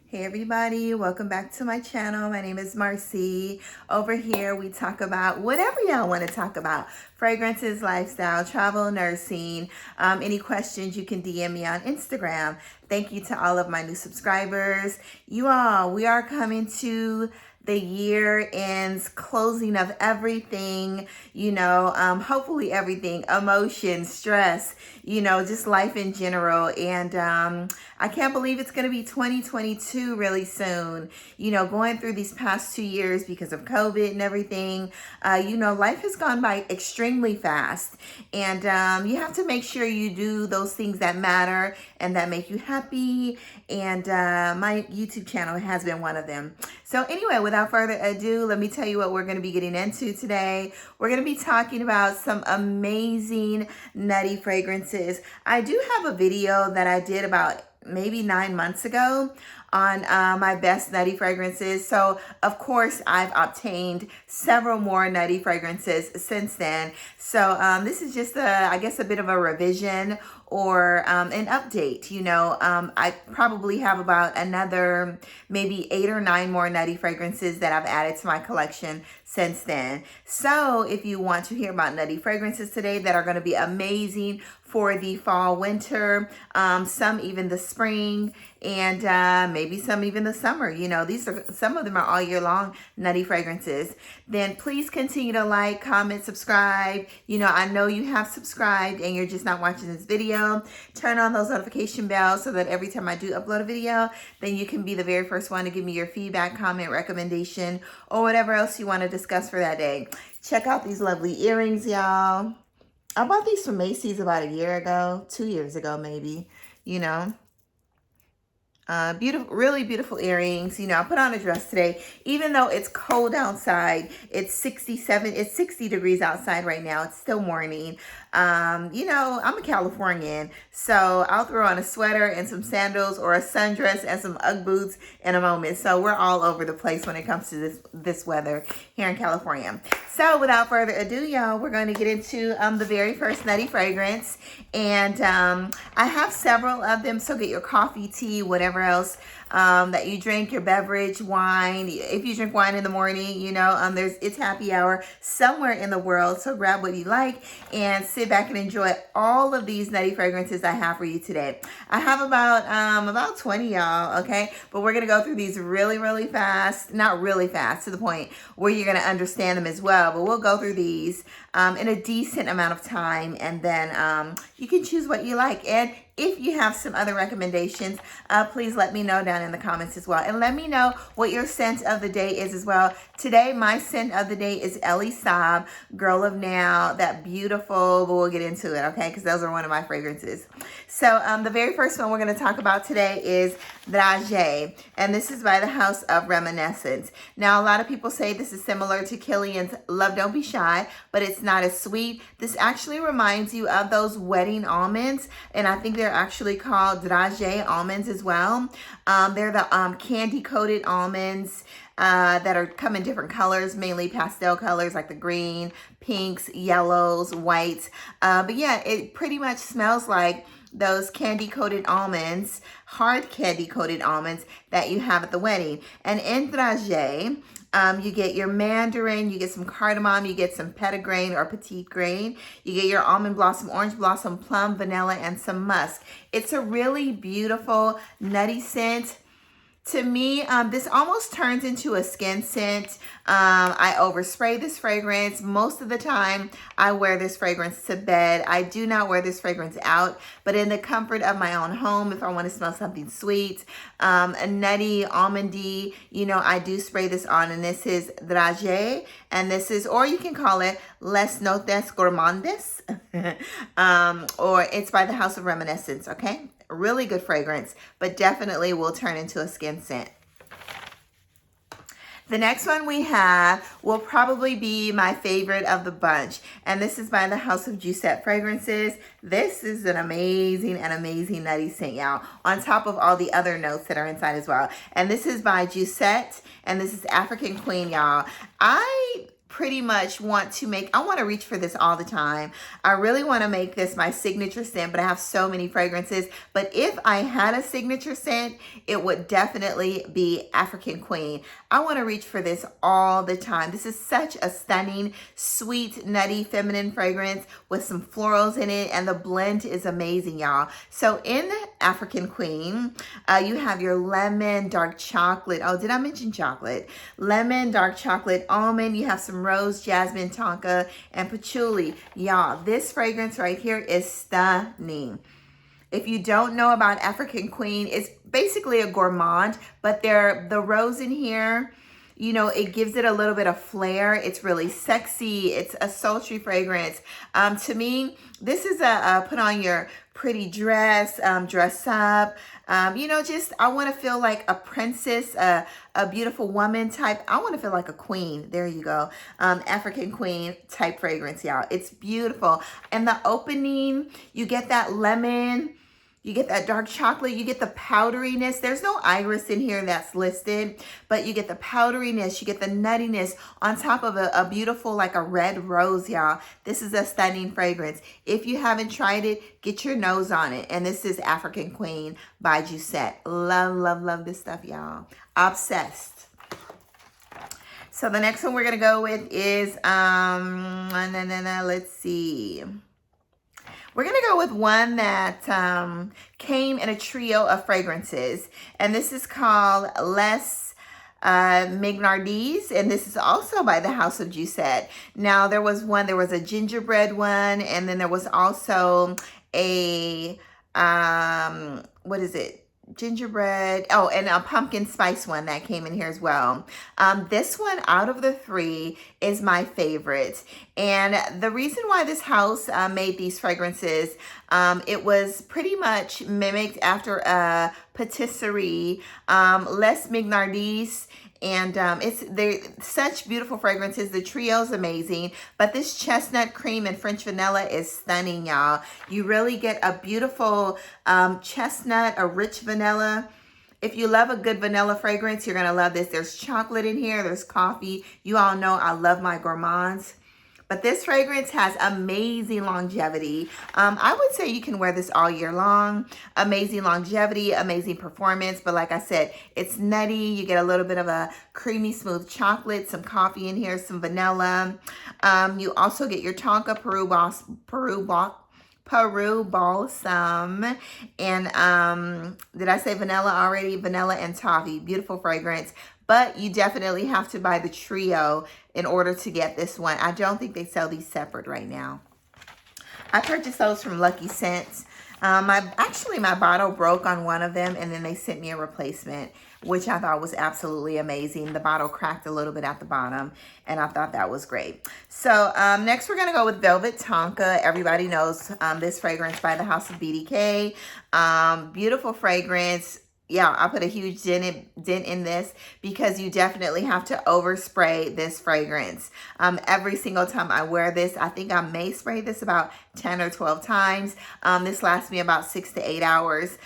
Hey everybody, welcome back to my channel. My name is Marcy. Over here we talk about whatever y'all want to talk about. Fragrances, lifestyle, travel, nursing. Any questions you can DM me on Instagram. Thank you to all of my new subscribers. You all, we are coming to the year ends, closing of everything, hopefully everything, emotion, stress, just life in general. And I can't believe it's going to be 2022 really soon. Going through these past 2 years because of COVID and everything, life has gone by extremely fast. And you have to make sure you do those things that matter and that make you happy. And my YouTube channel has been one of them. So anyway, without further ado, let me tell you what we're going to be getting into today. We're going to be talking about some amazing nutty fragrances. I do have a video that I did about maybe 9 months ago on my best nutty fragrances. So of course I've obtained several more nutty fragrances since then. So this is just I guess a bit of a revision or an update. I probably have about another maybe 8 or 9 more nutty fragrances that I've added to my collection since then. So if you want to hear about nutty fragrances today that are going to be amazing for the fall, winter, some even the spring, and maybe some even the summer. Some of them are all year long nutty fragrances. Then please continue to like, comment, subscribe. I know you have subscribed and you're just not watching this video. Turn on those notification bells so that every time I do upload a video, then you can be the very first one to give me your feedback, comment, recommendation, or whatever else you want to discuss for that day. Check out these lovely earrings, y'all. I bought these from Macy's about a year ago, 2 years ago maybe, Beautiful, really beautiful earrings. I put on a dress today, even though it's cold outside. It's 60 degrees outside right now. It's still morning. I'm a Californian, so I'll throw on a sweater and some sandals or a sundress and some Ugg boots in a moment. So we're all over the place when it comes to this weather here in California. So without further ado, y'all, we're going to get into the very first nutty fragrance. And I have several of them, so get your coffee, tea, whatever else that you drink, your beverage, wine. If you drink wine in the morning, it's happy hour somewhere in the world. So grab what you like and sit back and enjoy all of these nutty fragrances I have for you today. I have about 20, y'all, okay? But we're gonna go through these really, really fast. Not really fast, to the point where you're gonna understand them as well. But we'll go through these in a decent amount of time, and then you can choose what you like. And if you have some other recommendations, please let me know down in the comments as well. And let me know what your scent of the day is as well. Today, my scent of the day is Elie Saab, Girl of Now, that beautiful, but we'll get into it, okay? Because those are one of my fragrances. So the very first one we're going to talk about today is Dragée. And this is by the house of Reminiscence. Now, a lot of people say this is similar to Kilian's Love Don't Be Shy, but it's not as sweet. This actually reminds you of those wedding almonds, and I think they're actually called Dragée almonds as well. They're the candy-coated almonds that come in different colors, mainly pastel colors like the green, pinks, yellows, whites. But yeah, it pretty much smells like those candy-coated almonds, hard candy-coated almonds that you have at the wedding. And in Dragée, you get your mandarin, you get some cardamom, you get some petitgrain or petitgrain, you get your almond blossom, orange blossom, plum, vanilla, and some musk. It's a really beautiful nutty scent. To me, this almost turns into a skin scent. I overspray this fragrance. Most of the time, I wear this fragrance to bed. I do not wear this fragrance out, but in the comfort of my own home, if I want to smell something sweet, a nutty, almondy, I do spray this on, and this is Dragée, and this is, or you can call it Les Notes Gourmandes, or it's by the house of Reminiscence, okay? Really good fragrance, but definitely will turn into a skin scent. The next one we have will probably be my favorite of the bunch, and this is by the house of Jousset Fragrances. This is an amazing nutty scent, y'all, on top of all the other notes that are inside as well. And this is by Jousset, and this is African Queen, y'all. I pretty much want to make, I want to reach for this all the time. I really want to make this my signature scent, but I have so many fragrances. But if I had a signature scent, it would definitely be African Queen. I want to reach for this all the time. This is such a stunning, sweet, nutty, feminine fragrance with some florals in it, and the blend is amazing, y'all. So in African Queen, you have your lemon, dark chocolate. Oh, did I mention chocolate? Lemon, dark chocolate, almond. You have some rose, jasmine, tonka, and patchouli. Y'all, this fragrance right here is stunning. If you don't know about African Queen, it's basically a gourmand, but the rose in here, you know, it gives it a little bit of flair. It's really sexy. It's a sultry fragrance. To me, this is a put on your pretty dress, dress up. You know, just I want to feel like a princess, a beautiful woman type. I want to feel like a queen. There you go. African Queen type fragrance, y'all. It's beautiful. And the opening, you get that lemon. You get that dark chocolate, you get the powderiness. There's no iris in here that's listed, but you get the powderiness, you get the nuttiness on top of a beautiful, like a red rose, y'all. This is a stunning fragrance. If you haven't tried it, get your nose on it. And this is African Queen by Jousset. Love, love, love this stuff, y'all. Obsessed. So the next one we're gonna go with is, let's see. We're going to go with one that came in a trio of fragrances. And this is called Les Mignardises. And this is also by the House of Jousset. Now, there was a gingerbread one. And then there was also a, what is it? Gingerbread, oh, and a pumpkin spice one that came in here as well. This one out of the three is my favorite. And the reason why this house made these fragrances, it was pretty much mimicked after a patisserie, Les Mignardises. And they're such beautiful fragrances. The trio is amazing. But this chestnut cream and French vanilla is stunning, y'all. You really get a beautiful chestnut, a rich vanilla. If you love a good vanilla fragrance, you're going to love this. There's chocolate in here. There's coffee. You all know I love my gourmands. But this fragrance has amazing longevity. I would say you can wear this all year long. Amazing longevity, amazing performance. But like I said, it's nutty. You get a little bit of a creamy, smooth chocolate, some coffee in here, some vanilla. You also get your Tonka Peru Balsam, and did I say vanilla already? Vanilla and toffee. Beautiful fragrance. But you definitely have to buy the trio in order to get this one. I don't think they sell these separate right now. I purchased those from Lucky Scents. Actually, my bottle broke on one of them, and then they sent me a replacement, which I thought was absolutely amazing. The bottle cracked a little bit at the bottom, and I thought that was great. So next, we're going to go with Velvet Tonka. Everybody knows this fragrance by the House of BDK. Beautiful fragrance. Yeah, I put a huge dent in this because you definitely have to overspray this fragrance. Every single time I wear this, I think I may spray this about 10 or 12 times. This lasts me about 6 to 8 hours.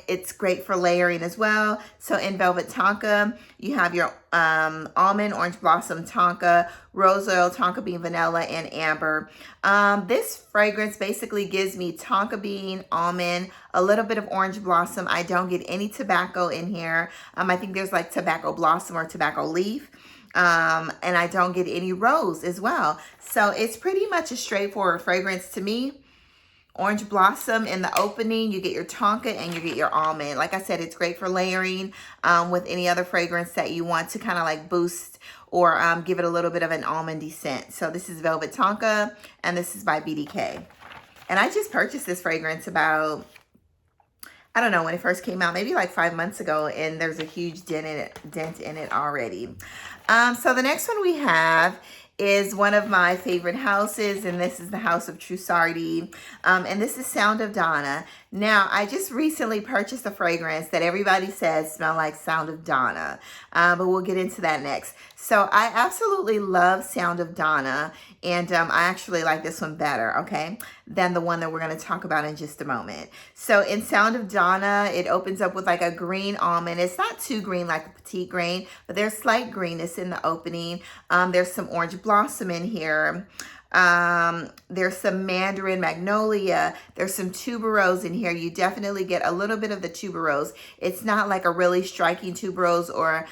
It's great for layering as well. So in Velvet Tonka, you have your Almond, Orange Blossom, Tonka, Rose Oil, Tonka Bean Vanilla, and Amber. This fragrance basically gives me Tonka Bean, Almond, a little bit of Orange Blossom. I don't get any tobacco in here. I think there's like tobacco blossom or tobacco leaf. And I don't get any rose as well. So it's pretty much a straightforward fragrance to me. Orange Blossom in the opening, you get your Tonka and you get your Almond. Like I said, it's great for layering with any other fragrance that you want to kind of like boost or give it a little bit of an almondy scent. So this is Velvet Tonka, and this is by BDK. And I just purchased this fragrance about, I don't know, when it first came out, maybe like 5 months ago, and there's a huge dent in it already. So the next one we have is one of my favorite houses, and this is the House of Trussardi, and this is Sound of Donna. Now, I just recently purchased a fragrance that everybody says smell like Sound of Donna, but we'll get into that next. So I absolutely love Sound of Donna, and I actually like this one better, okay, than the one that we're going to talk about in just a moment. So in Sound of Donna, it opens up with like a green almond. It's not too green like a Petitgrain, but there's slight greenness in the opening. There's some orange blossom in here. There's some Mandarin Magnolia. There's some Tuberose in here. You definitely get a little bit of the Tuberose. It's not like a really striking Tuberose or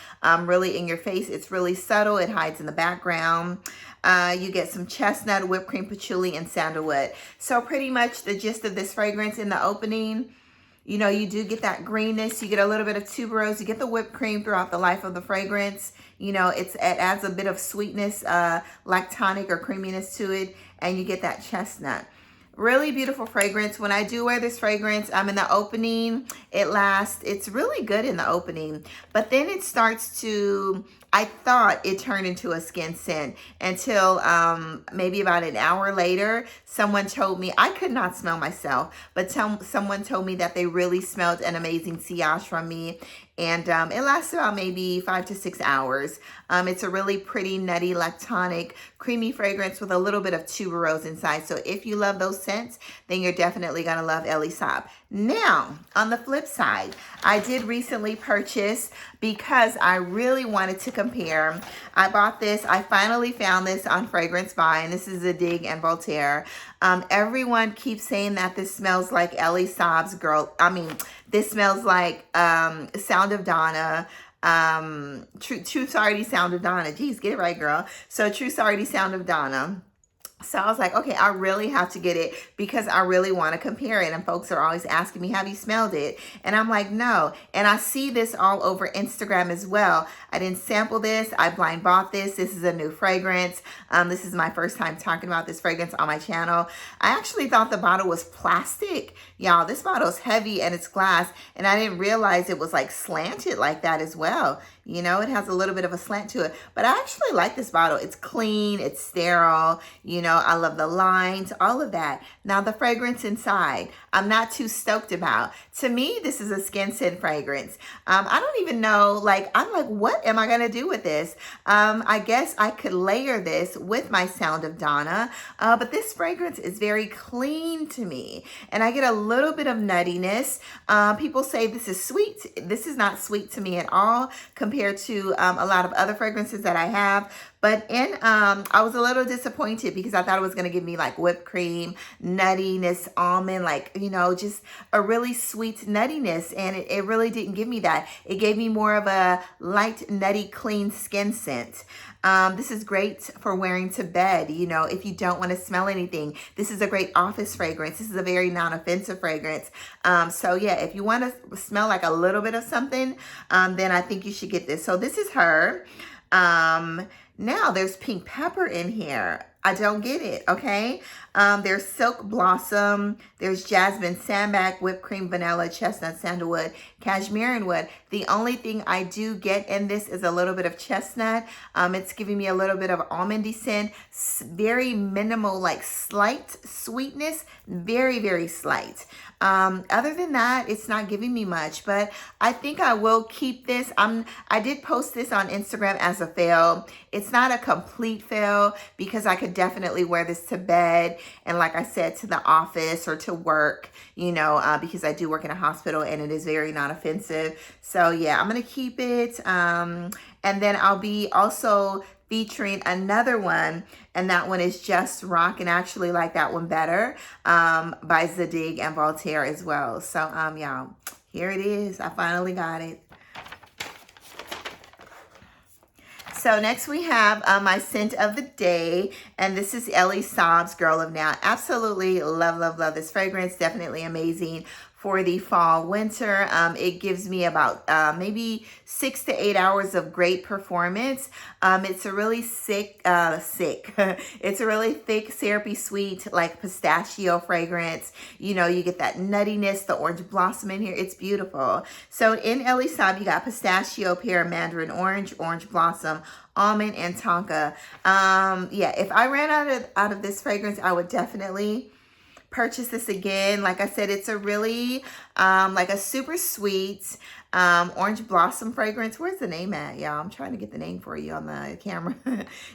really in your face. It's really subtle. It hides in the background. You get some chestnut, whipped cream, patchouli, and sandalwood. So pretty much the gist of this fragrance in the opening, you know, you do get that greenness. You get a little bit of tuberose. You get the whipped cream throughout the life of the fragrance. You know, it adds a bit of sweetness, lactonic or creaminess to it. And you get that chestnut. Really beautiful fragrance. When I do wear this fragrance, I'm in the opening. It's really good in the opening. But then it starts to, I thought it turned into a skin scent until maybe about an hour later, someone told me, I could not smell myself, but someone told me that they really smelled an amazing sillage from me. And it lasts about maybe 5 to 6 hours. It's a really pretty, nutty, lactonic, creamy fragrance with a little bit of tuberose inside. So if you love those scents, then you're definitely going to love Elie Saab. Now, on the flip side, I did recently purchase, because I really wanted to compare. I bought this. I finally found this on Fragrance Buy, and this is Zadig and Voltaire. Everyone keeps saying that this smells like Elie Saab's this smells like Sound of Donna. Trussardi Sound of Donna. Geez, get it right, girl. So Trussardi Sound of Donna. So I was like, okay, I really have to get it because I really want to compare it. And folks are always asking me, have you smelled it? And I'm like, no. And I see this all over Instagram as well. I didn't sample this. I blind bought this. This is a new fragrance. This is my first time talking about this fragrance on my channel. I actually thought the bottle was plastic. Y'all, this bottle is heavy and it's glass. And I didn't realize it was like slanted like that as well. You know, it has a little bit of a slant to it, but I actually like this bottle. It's clean, it's sterile, you know, I love the lines, all of that. Now the fragrance inside, I'm not too stoked about. To me, this is a skin scent fragrance. I don't even know, I'm like, what am I going to do with this? I guess I could layer this with my Sound of Donna, but this fragrance is very clean to me. And I get a little bit of nuttiness. People say this is sweet. This is not sweet to me at all compared to a lot of other fragrances that I have. But I was a little disappointed because I thought it was going to give me like whipped cream, nuttiness, almond, like, you know, just a really sweet nuttiness. And it really didn't give me that. It gave me more of a light, nutty, clean skin scent. This is great for wearing to bed, you know, if you don't want to smell anything. This is a great office fragrance. This is a very non-offensive fragrance. So yeah, if you want to smell like a little bit of something, then I think you should get this. So this is her. Now there's pink pepper in here. I don't get it, okay? There's silk blossom, there's jasmine, sandalwood, whipped cream, vanilla, chestnut, sandalwood, cashmere wood. The only thing I do get in this is a little bit of chestnut. It's giving me a little bit of almondy scent, very minimal, like slight sweetness, very, very slight. Other than that, it's not giving me much, but I think I will keep this. I did post this on Instagram as a fail. It's not a complete fail because I could definitely wear this to bed and, like I said, to the office or to work, you know, because I do work in a hospital and it is very non-offensive. So yeah, I'm going to keep it. And then I'll be also featuring another one, and that one is Just Rock, and I actually like that one better, by Zadig and Voltaire as well. So y'all, here it is. I finally got it. So next we have my scent of the day, and this is Elie Saab's Girl of Now. Absolutely love, love, love this fragrance. Definitely amazing for the fall, winter. It gives me about maybe 6 to 8 hours of great performance. It's a really it's a really thick, syrupy, sweet, like pistachio fragrance. You know, you get that nuttiness, the orange blossom in here. It's beautiful. So in Elie Saab, you got pistachio, pear, mandarin orange, orange blossom, almond, and tonka. Yeah, if I ran out of this fragrance, I would definitely purchase this again. Like I said, it's a really, like a super sweet orange blossom fragrance. Where's the name at, y'all? I'm trying to get the name for you on the camera.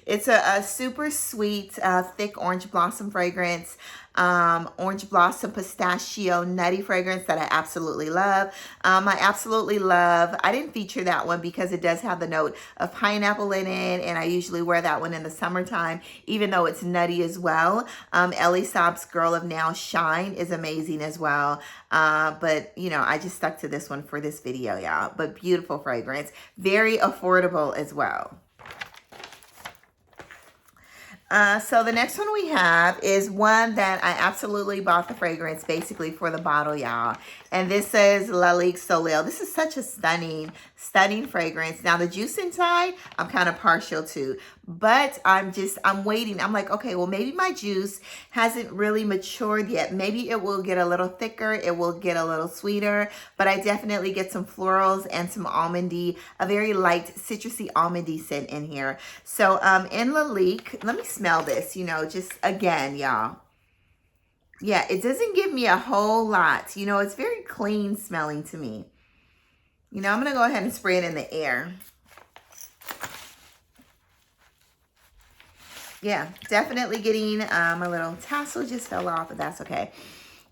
It's a super sweet, thick orange blossom fragrance. Orange blossom pistachio nutty fragrance that I absolutely love. I didn't feature that one because it does have the note of pineapple in it, and I usually wear that one in the summertime, even though it's nutty as well. Ellie Saab's Girl of Now Shine is amazing as well. But you know, I just stuck to this one for this video, y'all. But beautiful fragrance, very affordable as well. So the next one we have is one that I absolutely bought the fragrance basically for the bottle, y'all. And this is Lalique Soleil. This is such a stunning fragrance. Now the juice inside, I'm kind of partial to, but I'm waiting. I'm like, okay, well, maybe my juice hasn't really matured yet. Maybe it will get a little thicker. It will get a little sweeter, but I definitely get some florals and some almondy, a very light citrusy almondy scent in here. So in Lalique, let me smell this, you know, just again, y'all. Yeah, it doesn't give me a whole lot. You know, it's very clean smelling to me. You know, I'm going to go ahead and spray it in the air. Yeah, definitely getting a little tassel just fell off, but that's okay.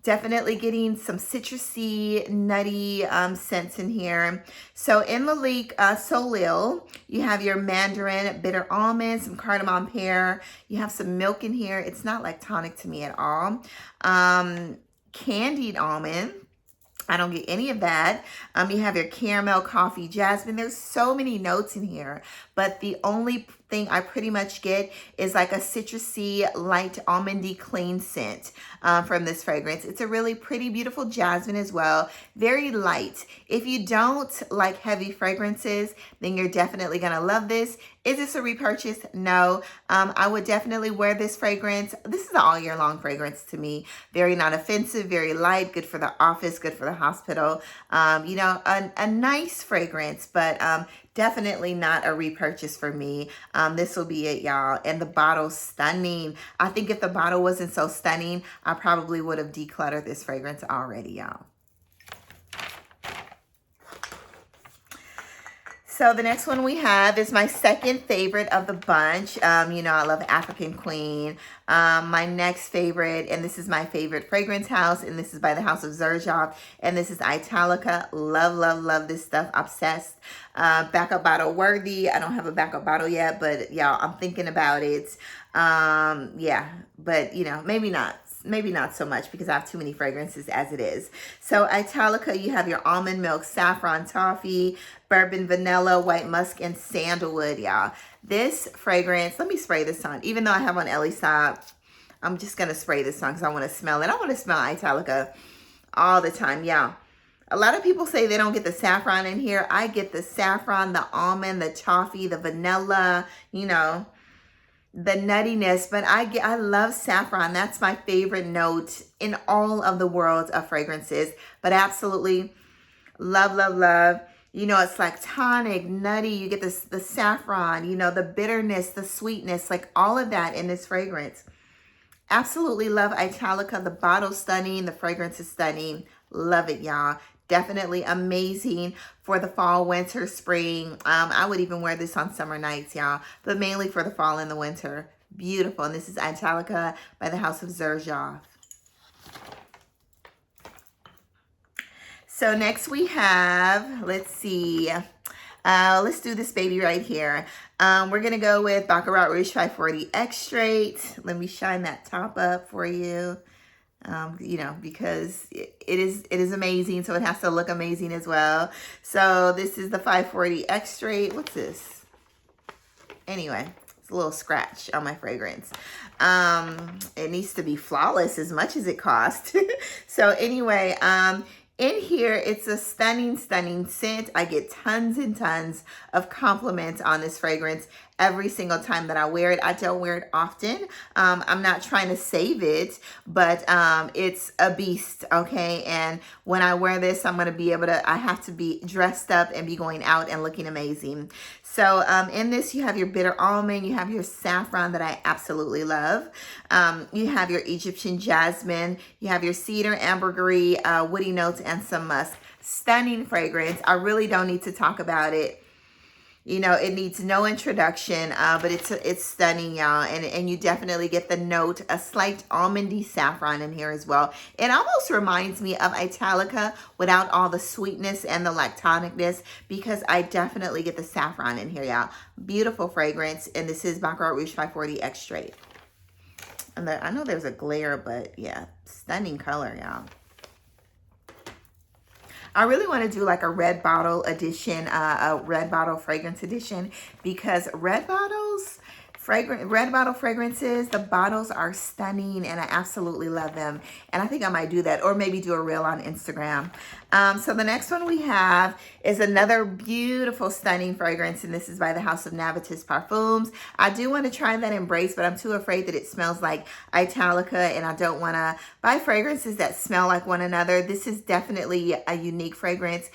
Definitely getting some citrusy, nutty scents in here. So in Lalique Soleil, you have your mandarin bitter almond, some cardamom pear. You have some milk in here. It's not like tonic to me at all. Candied almond. I don't get any of that. You have your caramel, coffee, jasmine. There's so many notes in here, but the only thing I pretty much get is like a citrusy, light, almondy, clean scent from this fragrance. It's a really pretty, beautiful jasmine as well. Very light. If you don't like heavy fragrances, then you're definitely gonna love this. Is this a repurchase? No. I would definitely wear this fragrance. This is an all year long fragrance to me. Very non-offensive, very light, good for the office, good for the hospital. You know, a nice fragrance, but definitely not a repurchase for me. This will be it, y'all. And the bottle's stunning. I think if the bottle wasn't so stunning, I probably would have decluttered this fragrance already, y'all. So the next one we have is my second favorite of the bunch. You know, I love African Queen. My next favorite, and this is my favorite fragrance house, and this is by the House of Xerjoff, and this is Italica. Love, love, love this stuff. Obsessed. Backup bottle worthy. I don't have a backup bottle yet, but y'all, I'm thinking about it. Yeah, but you know, maybe not so much because I have too many fragrances as it is. So Italica, you have your almond milk, saffron toffee, bourbon vanilla, white musk, and sandalwood, y'all. This fragrance, let me spray this on. Even though I have on Ellie Saab, I'm just going to spray this on because I want to smell it. I want to smell Italica all the time, y'all. A lot of people say they don't get the saffron in here. I get the saffron, the almond, the toffee, the vanilla, you know, the nuttiness, but I love saffron. That's my favorite note in all of the world of fragrances, but absolutely love, love, love. You know, it's like tonic, nutty. You get this, the saffron, you know, the bitterness, the sweetness, like all of that in this fragrance. Absolutely love Italica. The bottle's stunning. The fragrance is stunning. Love it, y'all. Definitely amazing for the fall, winter, spring. I would even wear this on summer nights, y'all, but mainly for the fall and the winter. Beautiful. And this is Italica by the House of Xerjoff. So next we have, let's see, let's do this baby right here. We're going to go with Baccarat Rouge 540 Extrait. Let me shine that top up for you. You know, because it is amazing, so it has to look amazing as well. So this is the 540 Extrait. What's this? Anyway, it's a little scratch on my fragrance. It needs to be flawless as much as it costs. So anyway, in here, it's a stunning, stunning scent. I get tons and tons of compliments on this fragrance. every single time that I wear it. I don't wear it often. I'm not trying to save it, but it's a beast, okay? And when I wear this, I'm going to be able to, I have to be dressed up and be going out and looking amazing. So in this, you have your bitter almond, you have your saffron that I absolutely love. You have your Egyptian jasmine, you have your cedar, ambergris, woody notes, and some musk. Stunning fragrance. I really don't need to talk about it. You know, it needs no introduction, but it's stunning, y'all. And you definitely get the note, a slight almondy saffron in here as well. It almost reminds me of Italica without all the sweetness and the lactonicness, because I definitely get the saffron in here, y'all. Beautiful fragrance. And this is Baccarat Rouge 540 X Straight. And I know there's a glare, but yeah, stunning color, y'all. I really want to do like a red bottle edition, a red bottle fragrance edition, because red bottle fragrances, the bottles are stunning and I absolutely love them. And I think I might do that, or maybe do a reel on Instagram. So the next one we have is another beautiful, stunning fragrance, and this is by the House of Nutty Parfums. I do want to try that Embrace, but I'm too afraid that it smells like Italica, and I don't want to buy fragrances that smell like one another. This is definitely a unique fragrance.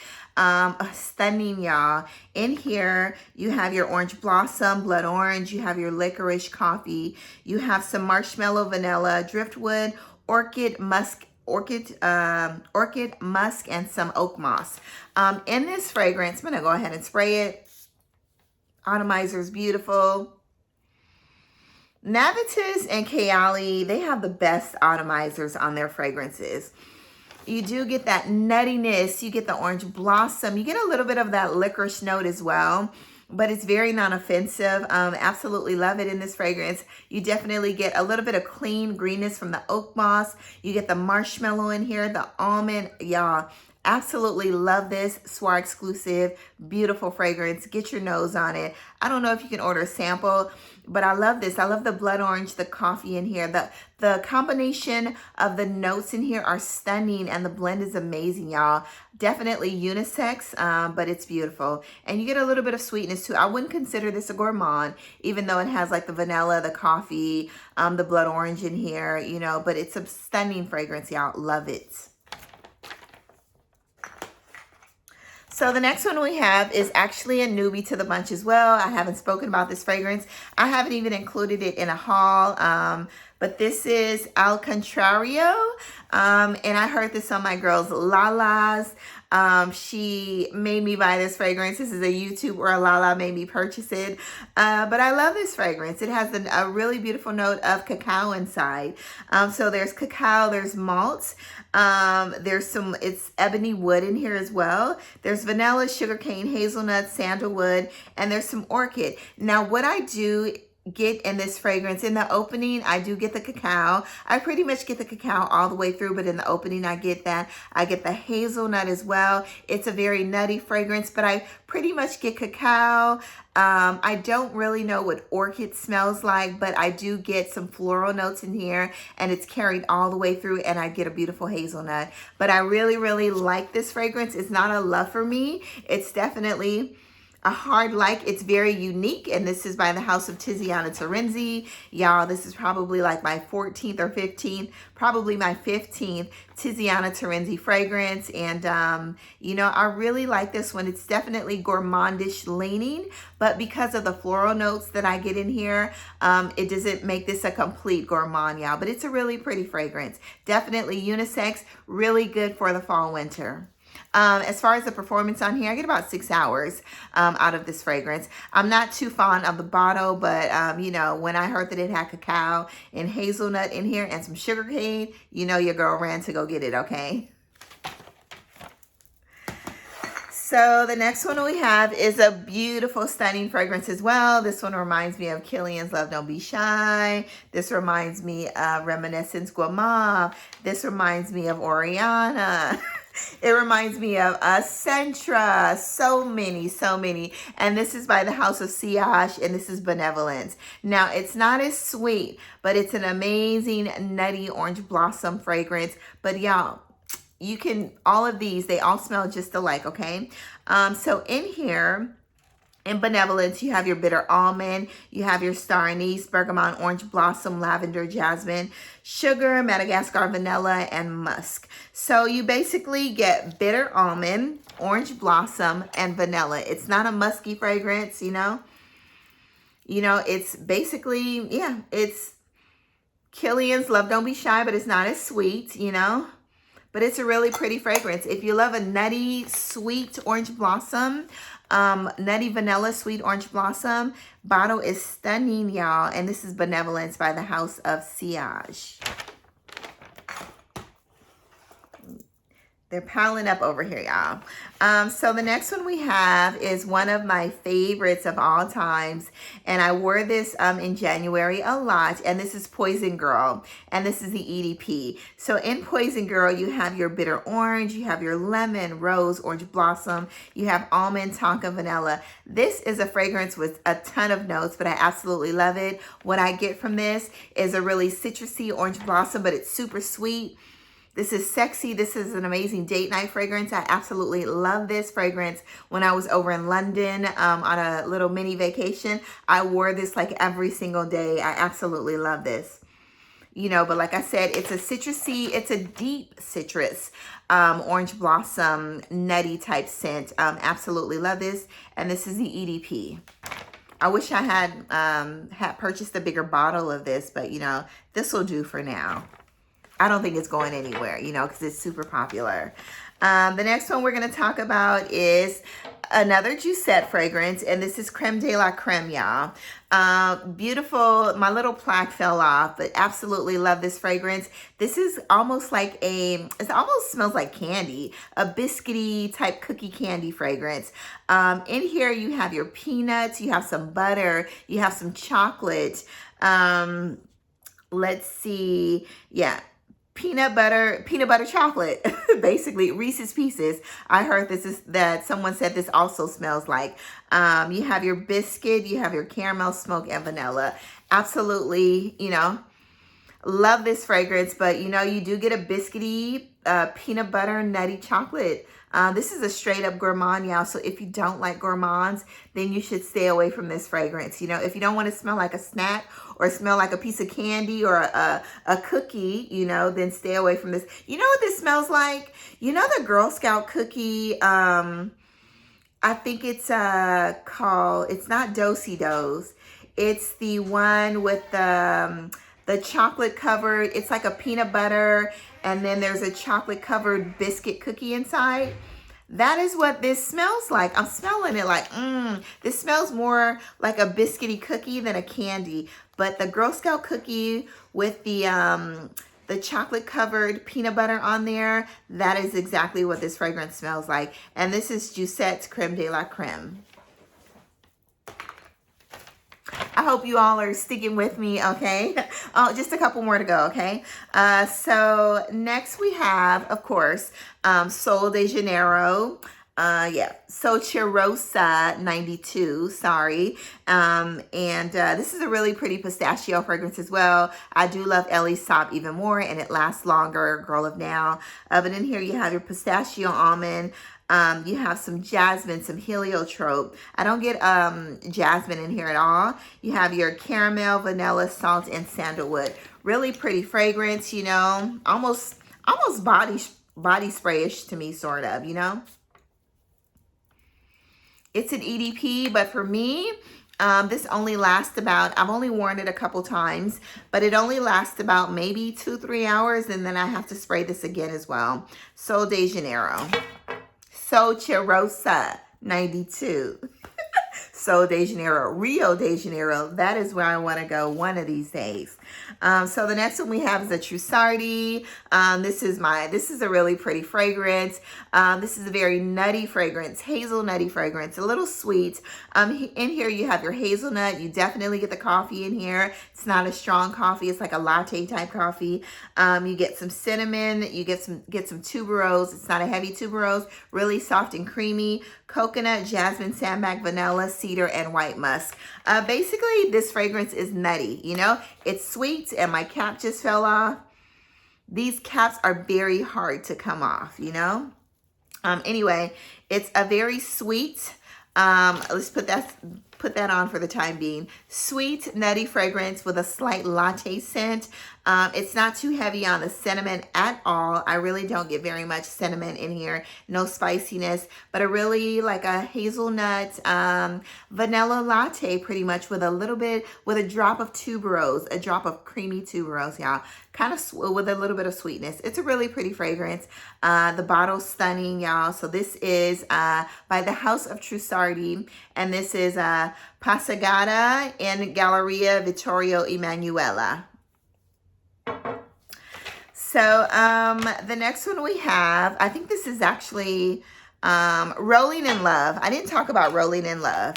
Stunning, y'all. In here, you have your orange blossom, blood orange, you have your licorice coffee, you have some marshmallow vanilla, driftwood, orchid musk, and some oak moss. In this fragrance, I'm gonna go ahead and spray it. Atomizer is beautiful. Navitas and Kayali, they have the best atomizers on their fragrances. You do get that nuttiness, you get the orange blossom, you get a little bit of that licorice note as well, but it's very non-offensive. Absolutely love it in this fragrance. You definitely get a little bit of clean greenness from the oak moss. You get the marshmallow in here, the almond, y'all. Absolutely love this. Soir Exclusive, beautiful fragrance. Get your nose on it. I don't know if you can order a sample, but I love this. I love the blood orange, the coffee in here. The combination of the notes in here are stunning, and the blend is amazing, y'all. Definitely unisex, but it's beautiful. And you get a little bit of sweetness too. I wouldn't consider this a gourmand, even though it has like the vanilla, the coffee, the blood orange in here, you know, but it's a stunning fragrance, y'all. Love it. So the next one we have is actually a newbie to the bunch as well. I haven't spoken about this fragrance. I haven't even included it in a haul, but this is Al Contrario, and I heard this on my girl's Lala's. She made me buy this fragrance. This is a YouTube where Lala made me purchase it, but I love this fragrance. It has a really beautiful note of cacao inside. So there's cacao, there's malt, there's it's ebony wood in here as well. There's vanilla, sugarcane, hazelnut, sandalwood, and there's some orchid. Now what I do get in this fragrance, in the opening I do get the cacao. I pretty much get the cacao all the way through, but in the opening I get that. I get the hazelnut as well. It's a very nutty fragrance, but I pretty much get cacao. I don't really know what orchid smells like, but I do get some floral notes in here, and it's carried all the way through, and I get a beautiful hazelnut. But I really, really like this fragrance. It's not a love for me. It's definitely a hard like. It's very unique, and this is by the House of Tiziana Terenzi. Y'all, this is probably like my 14th or 15th, probably my 15th Tiziana Terenzi fragrance. And you know, I really like this one. It's definitely gourmandish leaning, but because of the floral notes that I get in here, it doesn't make this a complete gourmand, y'all, but it's a really pretty fragrance. Definitely unisex, really good for the fall winter. As far as the performance on here, I get about 6 hours out of this fragrance. I'm not too fond of the bottle, but you know, when I heard that it had cacao and hazelnut in here and some sugar cane, you know your girl ran to go get it, okay? So the next one we have is a beautiful, stunning fragrance as well. This one reminds me of Killian's Love Don't Be Shy. This reminds me of Reminiscence Gourmand. This reminds me of Oriana. It reminds me of Centra. So many. And this is by the House of Siage, and this is Benevolence. Now, it's not as sweet, but it's an amazing nutty orange blossom fragrance. But y'all, you can, all of these, they all smell just alike, okay? So in here, In Benevolence, you have your Bitter Almond, you have your Star Anise, Bergamot, Orange Blossom, Lavender, Jasmine, Sugar, Madagascar Vanilla, and Musk. So you basically get Bitter Almond, Orange Blossom, and Vanilla. It's not a musky fragrance, you know. You know, it's basically, yeah, it's Killian's Love Don't Be Shy, but it's not as sweet, you know. But it's a really pretty fragrance. If you love a nutty, sweet orange blossom, nutty vanilla, sweet orange blossom, bottle is stunning, y'all. And this is Benevolence by the House of Sillage. They're piling up over here, y'all. So the next one we have is one of my favorites of all times. And I wore this in January a lot. And this is Poison Girl. And this is the EDP. So in Poison Girl, you have your bitter orange. You have your lemon, rose, orange blossom. You have almond, tonka, vanilla. This is a fragrance with a ton of notes, but I absolutely love it. What I get from this is a really citrusy orange blossom, but it's super sweet. This is sexy. This is an amazing date night fragrance. I absolutely love this fragrance. When I was over in London on a little mini vacation, I wore this like every single day. I absolutely love this. You know, but like I said, it's a citrusy, it's a deep citrus, orange blossom, nutty type scent. Absolutely love this. And this is the EDP. I wish I had purchased a bigger bottle of this, but you know, this will do for now. I don't think it's going anywhere, you know, because it's super popular. The next one we're going to talk about is another Jousset fragrance, and this is Creme de la Creme, y'all. Beautiful. My little plaque fell off, but absolutely love this fragrance. This is almost like it almost smells like candy, a biscuity type cookie candy fragrance. In here, you have your peanuts, you have some butter, you have some chocolate. Let's see. Yeah. Peanut butter chocolate, basically Reese's Pieces. I heard that someone said this also smells like. You have your biscuit, you have your caramel, smoke, and vanilla. Absolutely, you know, love this fragrance, but you know, you do get a biscuity, peanut butter, nutty chocolate. This is a straight up gourmand, y'all. So if you don't like gourmands, then you should stay away from this fragrance. You know, if you don't want to smell like a snack or smell like a piece of candy or a cookie, you know, then stay away from this. You know what this smells like? You know the Girl Scout cookie, I think it's called, it's not Do-si-dos. It's the one with the chocolate covered, it's like a peanut butter, and then there's a chocolate covered biscuit cookie inside. That is what this smells like. I'm smelling it like, this smells more like a biscuity cookie than a candy. But the Girl Scout cookie with the chocolate covered peanut butter on there, that is exactly what this fragrance smells like. And this is Jousset's Creme de la Creme. I hope you all are sticking with me, okay? Oh, just a couple more to go, okay? So next we have, of course, Sol de Janeiro. Sochirosa 92, sorry. This is a really pretty pistachio fragrance as well. I do love Ellie's Sop even more, and it lasts longer, Girl of Now. But in here you have your pistachio almond. You have some jasmine, some heliotrope. I don't get jasmine in here at all. You have your caramel, vanilla, salt, and sandalwood. Really pretty fragrance, you know, almost body spray-ish to me, sort of, you know. It's an EDP, but for me, this only lasts about, I've only worn it a couple times, but it only lasts about maybe 2-3 hours, and then I have to spray this again as well. Sol de Janeiro. Sochirosa 92. Sol de Janeiro, Rio de Janeiro. That is where I want to go one of these days. So the next one we have is a Trussardi. This is a really pretty fragrance. This is a very nutty fragrance, hazelnutty fragrance, a little sweet. In here you have your hazelnut. You definitely get the coffee in here. It's not a strong coffee. It's like a latte type coffee. You get some cinnamon. You get some tuberose. It's not a heavy tuberose. Really soft and creamy. Coconut, jasmine, sambac, vanilla, cedar, and white musk. Basically, this fragrance is nutty, you know? It's sweet, and my cap just fell off. These caps are very hard to come off, you know? Anyway, it's a very sweet, Let's put that on for the time being. Sweet, nutty fragrance with a slight latte scent. It's not too heavy on the cinnamon at all. I really don't get very much cinnamon in here. No spiciness, but I really like a hazelnut vanilla latte pretty much with a drop of tuberose, a drop of creamy tuberose, y'all. Kind of with a little bit of sweetness. It's a really pretty fragrance. The bottle's stunning, y'all. So this is by the House of Trussardi, and this is Passegata in Galleria Vittorio Emanuele. So the next one we have, I think this is actually Rolling in Love. I didn't talk about Rolling in Love.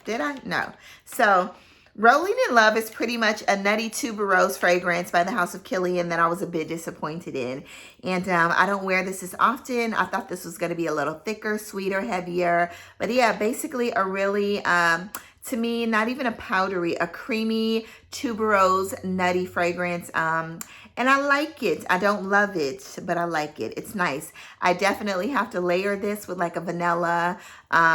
Did I? No. So Rolling in Love is pretty much a nutty tuberose fragrance by the House of Killian that I was a bit disappointed in. And I don't wear this as often. I thought this was going to be a little thicker, sweeter, heavier. But yeah, basically a really, to me, not even a powdery, a creamy tuberose nutty fragrance. And I like it. I don't love it, but I like it. It's nice. I definitely have to layer this with like a vanilla,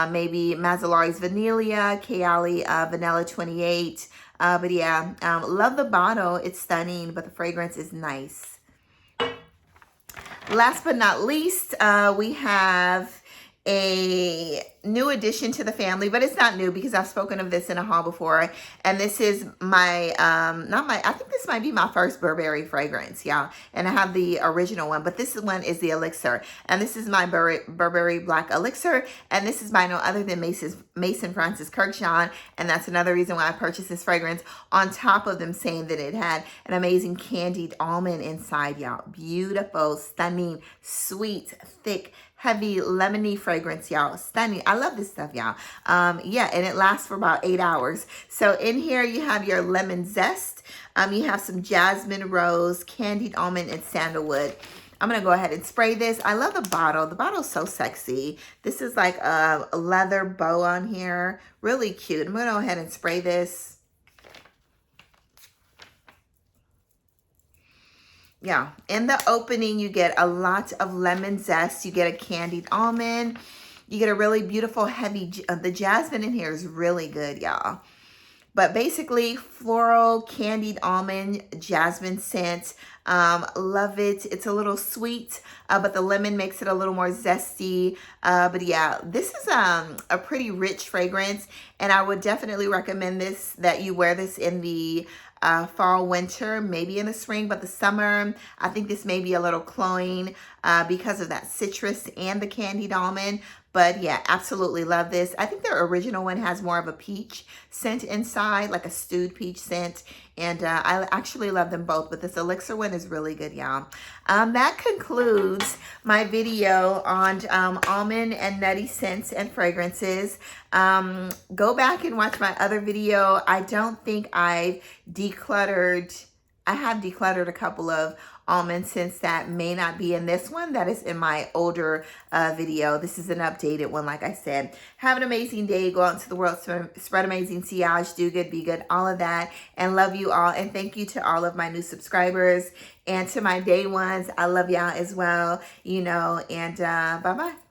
maybe Mazzolari's Vanilla, Kayali Vanilla 28. But yeah, love the bottle. It's stunning, but the fragrance is nice. Last but not least, we have a new addition to the family, but it's not new because I've spoken of this in a haul before. And this is my, I think this might be my first Burberry fragrance, y'all. And I have the original one, but this one is the Elixir. And this is my Burberry Black Elixir. And this is by no other than Mason Francis Kurkdjian. And that's another reason why I purchased this fragrance, on top of them saying that it had an amazing candied almond inside, y'all. Beautiful, stunning, sweet, thick, heavy lemony fragrance, y'all. Stunning. I love this stuff, y'all. Yeah, and it lasts for about 8 hours. So in here you have your lemon zest. You have some jasmine, rose, candied almond, and sandalwood. I'm going to go ahead and spray this. I love the bottle. The bottle's so sexy. This is like a leather bow on here. Really cute. I'm going to go ahead and spray this. Yeah, in the opening, you get a lot of lemon zest. You get a candied almond. You get a really beautiful, heavy, the jasmine in here is really good, y'all. But basically, floral, candied almond, jasmine scent. Love it. It's a little sweet, but the lemon makes it a little more zesty. But yeah, this is a pretty rich fragrance, and I would definitely recommend this, that you wear this in the fall, winter, maybe in the spring, but the summer, I think this may be a little cloying because of that citrus and the candied almond. But yeah, absolutely love this. I think their original one has more of a peach scent inside, like a stewed peach scent. And I actually love them both, but this Elixir one is really good, y'all. That concludes my video on almond and nutty scents and fragrances. Go back and watch my other video. I don't think I've decluttered. I have decluttered a couple of almond scents that may not be in this one. That is in my older video. This is an updated one, like I said. Have an amazing day. Go out into the world, spread amazing sillage, do good, be good, all of that. And love you all. And thank you to all of my new subscribers and to my day ones. I love y'all as well, you know, and bye-bye.